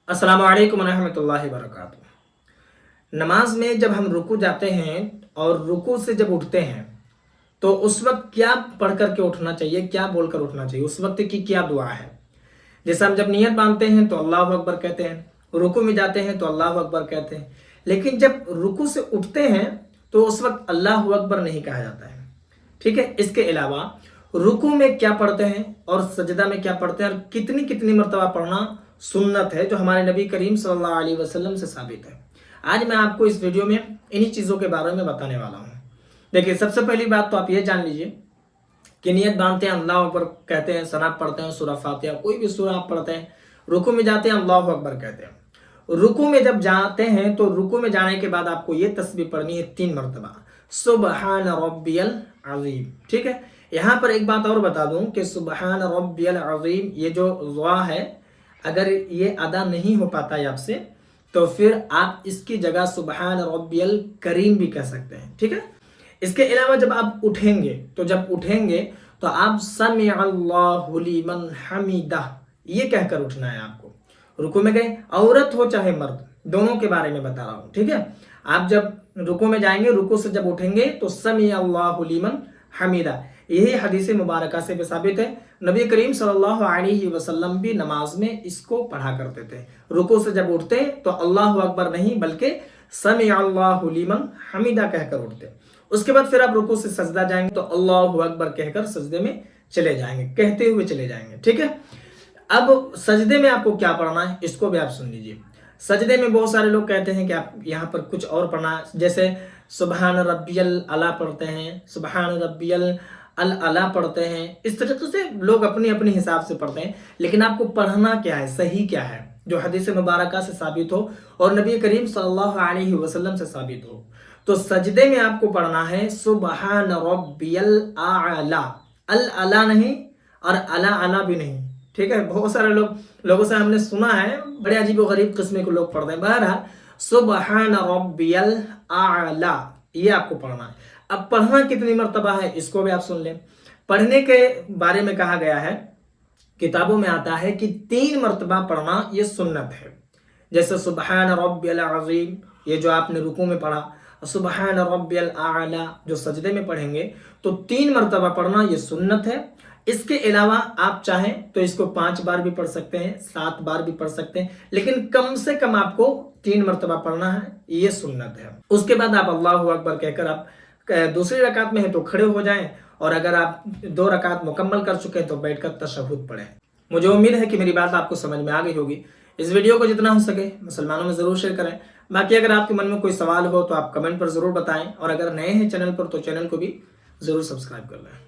अस्सलामु अलैकुम रहमतुल्लाहि वबरकातुहू। नमाज में जब हम रुकू जाते हैं और रुकू से जब उठते हैं तो उस वक्त क्या पढ़ करके उठना चाहिए, क्या बोलकर उठना चाहिए, उस वक्त की क्या दुआ है। जैसे हम जब नियत बांधते हैं तो अल्लाह अकबर कहते हैं, रुकू में जाते हैं तो अल्लाह अकबर कहते हैं, लेकिन जब रुकू से उठते हैं तो उस वक्त अल्लाह अकबर नहीं कहा जाता है। ठीक है। इसके अलावा रुकू में क्या पढ़ते हैं और सजदा में क्या पढ़ते हैं और कितनी कितनी मरतबा पढ़ना सुन्नत है, जो हमारे नबी करीम सल्लल्लाहु अलैहि वसल्लम से साबित है। आज मैं आपको इस वीडियो में इन्हीं चीज़ों के बारे में बताने वाला हूँ। देखिए, सबसे पहली बात तो आप ये जान लीजिए कि नियत बांधते हैं अल्लाह अकबर कहते हैं, सना पढ़ते हैं, सूरह फातिहा, कोई भी सूरह आप पढ़ते हैं, रुकू में जाते हैं अल्लाह अकबर कहते हैं। रुकू में जब जाते हैं तो रुकू में जाने के बाद आपको ये तस्बीह पढ़नी है 3 मरतबा, सुबहान रब्बियल अज़ीम। ठीक है। यहाँ पर एक बात और बता दूं कि सुबहान रब्बियल अज़ीम ये जो दुआ है, अगर ये अदा नहीं हो पाता है आपसे तो फिर आप इसकी जगह सुबहान रब्बियल करीम भी कह सकते हैं। ठीक है। इसके अलावा जब आप उठेंगे तो आप समी अल्लाहु लिमन हमीदा ये कहकर उठना है आपको। रुकू में गए, औरत हो चाहे मर्द, दोनों के बारे में बता रहा हूं। ठीक है। आप जब रुकू में जाएंगे, रुकू से जब उठेंगे तो समी अल्लाहु लिमन हमीदा, यही हदीस मुबारका से भी साबित है। नबी करीम सल्लल्लाहु अलैहि वसल्लम भी नमाज में इसको पढ़ा करते थे। रुकू से जब उठते तो अल्लाह अकबर नहीं बल्कि समी अल्लाहु लिमन हमीदा कहकर उठते। उसके बाद फिर आप रुकू से सजदा जाएंगे तो अल्लाहु अकबर कहकर सजदे में चले जाएंगे, कहते हुए चले जाएंगे। ठीक है। अब सजदे में आपको क्या पढ़ना है इसको भी आप सुन लीजिए। सजदे में बहुत सारे लोग कहते हैं कि आप यहाँ पर कुछ और पढ़ना है, जैसे सुबहान रब्बियल अला पढ़ते हैं, सुबहान रब्बियल अल अला पढ़ते हैं। इस तरीके से लोग अपनी अपनी हिसाब से पढ़ते हैं, लेकिन आपको पढ़ना क्या है, सही क्या है, जो हदीस मुबारका से साबित हो और नबी करीम सल्लल्लाहु अलैहि वसल्लम से साबित हो। तो सजदे में आपको पढ़ना है सुबहान रब्बियल आला, अल अला नहीं और अला अला भी नहीं। ठीक है। बहुत सारे लोगों से हमने सुना है, बड़े अजीब और गरीब किस्म के लोग पढ़ते हैं। बहरहाल सुबहान रब्बियल आला ये आपको पढ़ना है। अब पढ़ना कितनी मर्तबा है इसको भी आप सुन लें। पढ़ने के बारे में कहा गया है, किताबों में आता है कि 3 मर्तबा पढ़ना ये सुन्नत है। जैसे सुबहान रब्बियल अज़ीम ये जो आपने रुकू में पढ़ा, सुबहान रब्बियल आला जो सजदे में पढ़ेंगे तो 3 मर्तबा पढ़ना ये सुन्नत है। इसके अलावा आप चाहें तो इसको 5 बार भी पढ़ सकते हैं, 7 बार भी पढ़ सकते हैं, लेकिन कम से कम आपको 3 मर्तबा पढ़ना है, ये सुन्नत है। उसके बाद आप अल्लाहु अकबर कहकर आप दूसरी रकात में है तो खड़े हो जाएं, और अगर आप 2 रकात मुकम्मल कर चुके हैं तो बैठकर तशहुद पढ़ें। मुझे उम्मीद है कि मेरी बात आपको समझ में आ गई होगी। इस वीडियो को जितना हो सके मुसलमानों में ज़रूर शेयर करें। बाकी अगर आपके मन में कोई सवाल हो तो आप कमेंट पर ज़रूर बताएं, और अगर नए हैं चैनल पर तो चैनल को भी ज़रूर सब्सक्राइब कर लें।